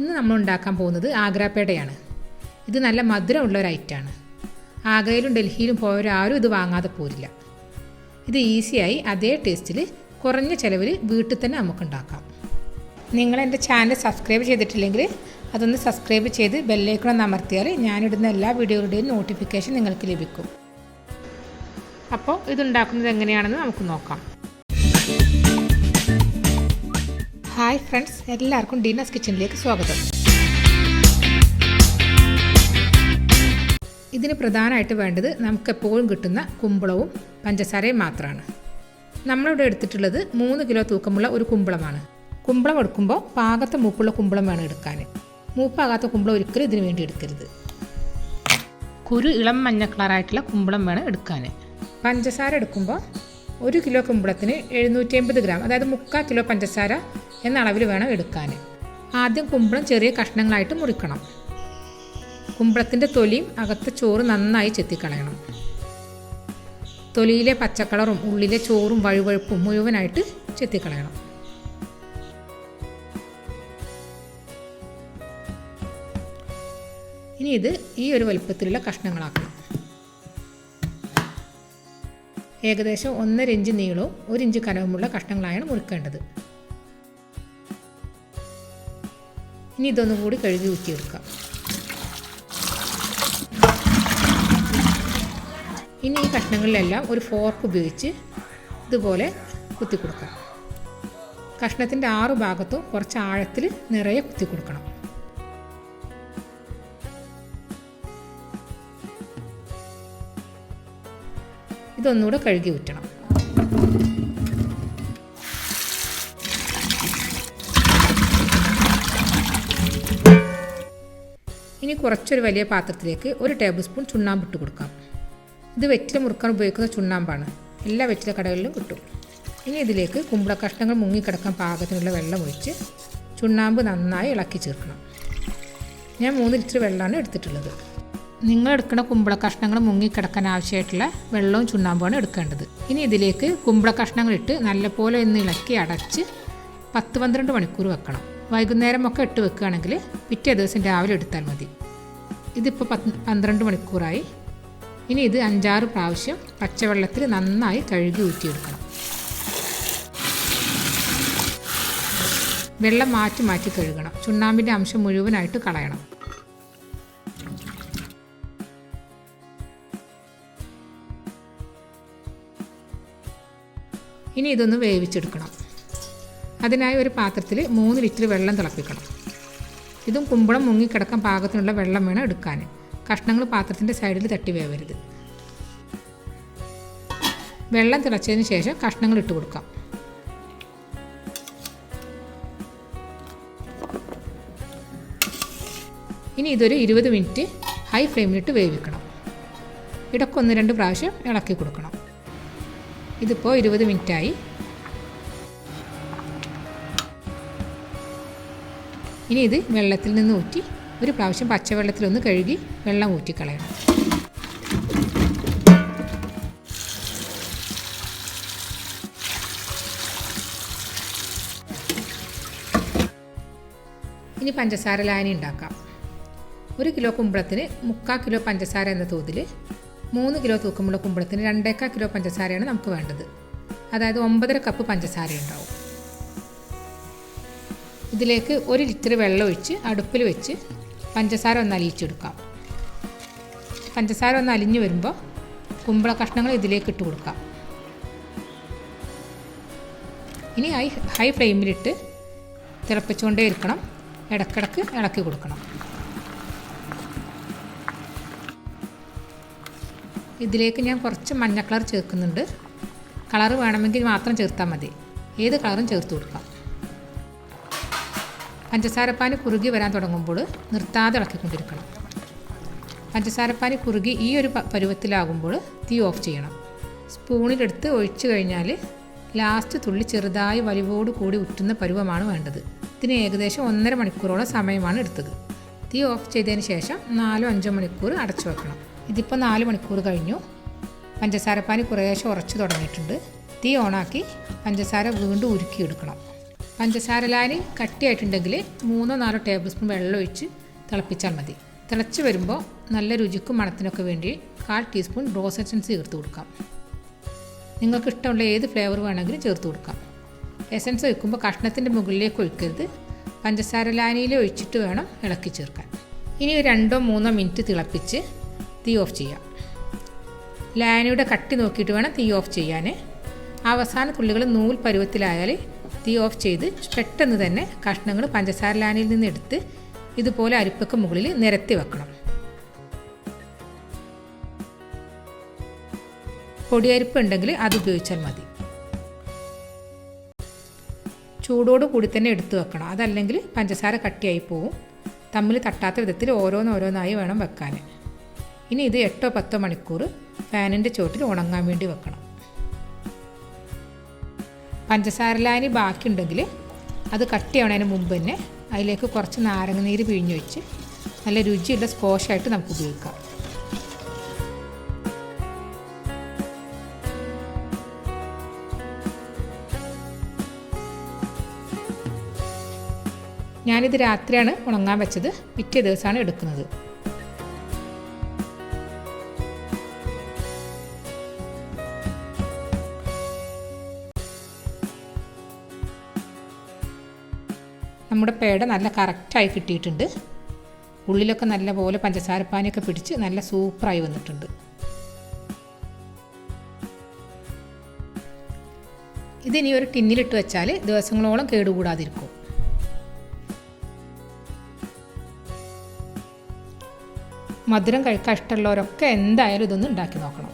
ഇന്ന് നമ്മൾ ഉണ്ടാക്കാൻ പോകുന്നത് ആഗ്ര പേടയാണ്. ഇത് നല്ല മധുരമുള്ള ഒരു ഐറ്റമാണ്. ആഗ്രയിലും ഡൽഹിയിലും പോയവരാരും ഇത് വാങ്ങാതെ പോരില്ല. ഇത് ഈസിയായി അതേ ടേസ്റ്റിൽ കുറഞ്ഞ ചിലവിൽ വീട്ടിൽ തന്നെ നമുക്ക് ഉണ്ടാക്കാം. നിങ്ങൾ എൻ്റെ ചാനൽ സബ്സ്ക്രൈബ് ചെയ്തിട്ടില്ലെങ്കിൽ അതൊന്ന് സബ്സ്ക്രൈബ് ചെയ്ത് ബെല്ലൈക്കൺ ഒന്ന് അമർത്തിയാൽ ഞാനിടുന്ന എല്ലാ വീഡിയോകളുടെയും നോട്ടിഫിക്കേഷൻ നിങ്ങൾക്ക് ലഭിക്കും. അപ്പോൾ ഇതുണ്ടാക്കുന്നത് എങ്ങനെയാണെന്ന് നമുക്ക് നോക്കാം. ഹായ് ഫ്രണ്ട്സ്, എല്ലാവർക്കും ഡീനാസ് കിച്ചണിലേക്ക് സ്വാഗതം. ഇതിന് പ്രധാനമായിട്ട് വേണ്ടത് നമുക്കെപ്പോഴും കിട്ടുന്ന കുമ്പളവും പഞ്ചസാരയും മാത്രമാണ്. നമ്മളിവിടെ എടുത്തിട്ടുള്ളത് 3 കിലോ തൂക്കമുള്ള ഒരു കുമ്പളമാണ്. കുമ്പളം എടുക്കുമ്പോൾ പാകത്തെ മൂപ്പുള്ള കുമ്പളം വേണം എടുക്കാൻ. മൂപ്പാകാത്ത കുമ്പളം ഒരിക്കലും ഇതിന് വേണ്ടി എടുക്കരുത്. കുരു ഇളം മഞ്ഞ കളറായിട്ടുള്ള കുമ്പളം വേണം എടുക്കാൻ. പഞ്ചസാര എടുക്കുമ്പോൾ 1 കിലോ കുമ്പളത്തിന് 750 ഗ്രാം, അതായത് 3/4 കിലോ പഞ്ചസാര എന്ന അളവിൽ വേണം എടുക്കാൻ. ആദ്യം കുമ്പളം ചെറിയ കഷ്ണങ്ങളായിട്ട് മുറിക്കണം. കുമ്പളത്തിൻ്റെ തൊലിയും അകത്തെ ചോറ് നന്നായി ചെത്തിക്കളയണം. തൊലിയിലെ പച്ചക്കളറും ഉള്ളിലെ ചോറും വഴുവഴുപ്പും മുഴുവനായിട്ട് ചെത്തിക്കളയണം. ഇനി ഇത് ഈ ഒരു വലുപ്പത്തിലുള്ള കഷ്ണങ്ങളാക്കണം. ഏകദേശം 1.5 ഇഞ്ച് നീളവും 1 ഇഞ്ച് കനവുമുള്ള കഷ്ണങ്ങളായാണ് മുറിക്കേണ്ടത്. ഇനി ഇതൊന്നും കൂടി കഴുകി ഊറ്റിയെടുക്കാം. ഇനി ഈ കഷ്ണങ്ങളിലെല്ലാം ഒരു ഫോർക്ക് ഉപയോഗിച്ച് ഇതുപോലെ കുത്തി കൊടുക്കാം. കഷ്ണത്തിൻ്റെ 6 ഭാഗത്തും കുറച്ച് ആഴത്തിൽ നിറയെ കുത്തി കൊടുക്കണം. ഇതൊന്നുകൂടെ കഴുകി ഊറ്റണം. ഇനി കുറച്ചൊരു വലിയ പാത്രത്തിലേക്ക് 1 ടേബിൾ സ്പൂൺ ചുണ്ണാമ്പ് ഇട്ട് കൊടുക്കാം. ഇത് വെറ്റില മുറുക്കാൻ ഉപയോഗിക്കുന്ന ചുണ്ണാമ്പാണ്. എല്ലാ വെറ്റില കടകളിലും കിട്ടും. ഇനി ഇതിലേക്ക് കുമ്പള കഷ്ണങ്ങൾ മുങ്ങിക്കിടക്കാൻ പാകത്തിനുള്ള വെള്ളം ഒഴിച്ച് ചുണ്ണാമ്പ് നന്നായി ഇളക്കി ചേർക്കണം. ഞാൻ 3 ലിറ്റർ വെള്ളമാണ് എടുത്തിട്ടുള്ളത്. നിങ്ങൾ എടുക്കുന്ന കുമ്പള കഷ്ണങ്ങൾ മുങ്ങിക്കിടക്കാൻ ആവശ്യമായിട്ടുള്ള വെള്ളവും ചുണ്ണാമ്പുമാണ് എടുക്കേണ്ടത്. ഇനി ഇതിലേക്ക് കുമ്പള കഷ്ണങ്ങളിട്ട് നല്ലപോലെ ഒന്ന് ഇളക്കി അടച്ച് 10-12 മണിക്കൂർ വെക്കണം. വൈകുന്നേരം ഒക്കെ ഇട്ട് വെക്കുകയാണെങ്കിൽ പിറ്റേ ദിവസം രാവിലെ എടുത്താൽ മതി. ഇതിപ്പോൾ 12 മണിക്കൂറായി. ഇനി ഇത് 5-6 പ്രാവശ്യം പച്ചവെള്ളത്തിൽ നന്നായി കഴുകി ഊറ്റിയെടുക്കണം. വെള്ളം മാറ്റി മാറ്റി കഴുകണം. ചുണ്ണാമ്പിൻ്റെ അംശം മുഴുവനായിട്ട് കളയണം. ഇനി ഇതൊന്ന് വേവിച്ചെടുക്കണം. അതിനായി ഒരു പാത്രത്തിൽ 3 ലിറ്റർ വെള്ളം തിളപ്പിക്കണം. ഇതും കുമ്പളം മുങ്ങിക്കിടക്കാൻ പാകത്തിനുള്ള വെള്ളം വേണം എടുക്കാൻ. കഷ്ണങ്ങൾ പാത്രത്തിൻ്റെ സൈഡിൽ തട്ടി വേവരുത്. വെള്ളം തിളച്ചതിന് ശേഷം കഷ്ണങ്ങൾ ഇട്ട് കൊടുക്കാം. ഇനി ഇതൊരു 20 മിനിറ്റ് ഹൈ ഫ്ലെയിമിലിട്ട് വേവിക്കണം. ഇടയ്ക്ക് 1-2 പ്രാവശ്യം ഇളക്കി കൊടുക്കണം. ഇതിപ്പോൾ 20 മിനിറ്റായി. ഇനി ഇത് വെള്ളത്തിൽ നിന്ന് ഊറ്റി ഒരു പ്രാവശ്യം പച്ചവെള്ളത്തിലൊന്ന് കഴുകി വെള്ളം ഊറ്റിക്കളയണം. ഇനി പഞ്ചസാര ലായനി ഉണ്ടാക്കാം. 1 കിലോ കുമ്പളത്തിന് 3/4 കിലോ പഞ്ചസാര എന്ന തോതിൽ 3 കിലോ തൂക്കമുള്ള കുമ്പളത്തിന് 2.25 കിലോ പഞ്ചസാരയാണ് നമുക്ക് വേണ്ടത്. അതായത് 9.5 കപ്പ് പഞ്ചസാര ഉണ്ടാവും. ഇതിലേക്ക് 1 ലിറ്റർ വെള്ളം ഒഴിച്ച് അടുപ്പിൽ വെച്ച് പഞ്ചസാര ഒന്ന് അലിയിച്ചെടുക്കാം. പഞ്ചസാര ഒന്ന് അലിഞ്ഞു വരുമ്പോൾ കുമ്പള കഷ്ണങ്ങൾ ഇതിലേക്ക് ഇട്ട് കൊടുക്കാം. ഇനി ഹൈ ഫ്ലെയിമിലിട്ട് തിളപ്പിച്ചുകൊണ്ടേ ഇരിക്കണം. ഇടയ്ക്കിടയ്ക്ക് ഇളക്കി കൊടുക്കണം. ഇതിലേക്ക് ഞാൻ കുറച്ച് മഞ്ഞ കളർ ചേർക്കുന്നുണ്ട്. കളർ വേണമെങ്കിൽ മാത്രം ചേർത്താൽ മതി. ഏത് കളറും ചേർത്ത് കൊടുക്കാം. പഞ്ചസാരപ്പാനി കുറുകി വരാൻ തുടങ്ങുമ്പോൾ നിർത്താതെ ഇളക്കിക്കൊണ്ടിരിക്കണം. പഞ്ചസാരപ്പാനി കുറുകി ഈ ഒരു പരുവത്തിലാകുമ്പോൾ തീ ഓഫ് ചെയ്യണം. സ്പൂണിലെടുത്ത് ഒഴിച്ചു കഴിഞ്ഞാൽ ലാസ്റ്റ് തുള്ളി ചെറുതായി വലിവോട് കൂടി ഉറ്റുന്ന പരുവമാണ് വേണ്ടത്. ഇതിന് ഏകദേശം 1.5 മണിക്കൂറോളം സമയമാണ് എടുത്തത്. തീ ഓഫ് ചെയ്തതിന് ശേഷം 4-5 മണിക്കൂർ അടച്ചു വെക്കണം. ഇതിപ്പോൾ 4 മണിക്കൂർ കഴിഞ്ഞു. പഞ്ചസാരപ്പാനി കുറേശ്ശെ ഉറച്ചു തുടങ്ങിയിട്ടുണ്ട്. തീ ഓണാക്കി പഞ്ചസാര വീണ്ടും ഉരുക്കിയെടുക്കണം. പഞ്ചസാര ലായനി കട്ടിയായിട്ടുണ്ടെങ്കിൽ 3-4 ടേബിൾ സ്പൂൺ വെള്ളം ഒഴിച്ച് തിളപ്പിച്ചാൽ മതി. തിളച്ച് വരുമ്പോൾ നല്ല രുചിക്കും മണത്തിനൊക്കെ വേണ്ടി 1/4 ടീസ്പൂൺ റോസ് എസൻസ് ചേർത്ത് കൊടുക്കാം. നിങ്ങൾക്ക് ഇഷ്ടമുള്ള ഏത് ഫ്ലേവർ വേണമെങ്കിലും ചേർത്ത് കൊടുക്കാം. എസൻസ് ഒഴിക്കുമ്പോൾ കഷ്ണത്തിൻ്റെ മുകളിലേക്ക് ഒഴിക്കരുത്. പഞ്ചസാര ലായനിയിൽ ഒഴിച്ചിട്ട് വേണം ഇളക്കി ചേർക്കാൻ. ഇനി 2-3 മിനിറ്റ് തിളപ്പിച്ച് തീ ഓഫ് ചെയ്യാം. ലായനിയുടെ കട്ടി നോക്കിയിട്ട് വേണം തീ ഓഫ് ചെയ്യാൻ. അവസാന തുള്ളികൾ നൂൽ പരുവത്തിലായാൽ തീ ഓഫ് ചെയ്ത് പെട്ടെന്ന് തന്നെ കഷ്ണങ്ങൾ പഞ്ചസാര ലായനിയിൽ നിന്ന് എടുത്ത് ഇതുപോലെ അരിപ്പക്ക് മുകളിൽ നിരത്തി വെക്കണം. പൊടിയരിപ്പ് ഉണ്ടെങ്കിൽ അത് ഉപയോഗിച്ചാൽ മതി. ചൂടോട് കൂടി തന്നെ എടുത്തു വെക്കണം, അതല്ലെങ്കിൽ പഞ്ചസാര കട്ടിയായി പോവും. തമ്മിൽ തട്ടാത്ത വിധത്തിൽ ഓരോന്നോരോന്നായി വേണം വെക്കാൻ. ഇനി ഇത് 8-10 മണിക്കൂർ ഫാനിൻ്റെ ചോട്ടിൽ ഉണങ്ങാൻ വേണ്ടി വെക്കണം. പഞ്ചസാര ലായനി ബാക്കിയുണ്ടെങ്കിൽ അത് കട്ടിയാവണതിന് മുമ്പ് തന്നെ അതിലേക്ക് കുറച്ച് നാരങ്ങ നീര് പിഴിഞ്ഞൊഴിച്ച് നല്ല രുചിയുള്ള സ്ക്വാഷായിട്ട് നമുക്ക് ഉപയോഗിക്കാം. ഞാനിത് രാത്രിയാണ് ഉണങ്ങാൻ വെച്ചത്, പിറ്റേ ദിവസമാണ് എടുക്കുന്നത്. നമ്മുടെ പേട നല്ല കറക്റ്റായി കിട്ടിയിട്ടുണ്ട്. ഉള്ളിലൊക്കെ നല്ലപോലെ പഞ്ചസാരപ്പാനിയൊക്കെ പിടിച്ച് നല്ല സൂപ്പറായി വന്നിട്ടുണ്ട്. ഇതിനി ഒരു ടിന്നിലിട്ട് വെച്ചാൽ ദിവസങ്ങളോളം കേടുകൂടാതിരിക്കും. മധുരം കഴിക്കാൻ ഇഷ്ടമുള്ളവരൊക്കെ എന്തായാലും ഇതൊന്ന് ഉണ്ടാക്കി നോക്കണം.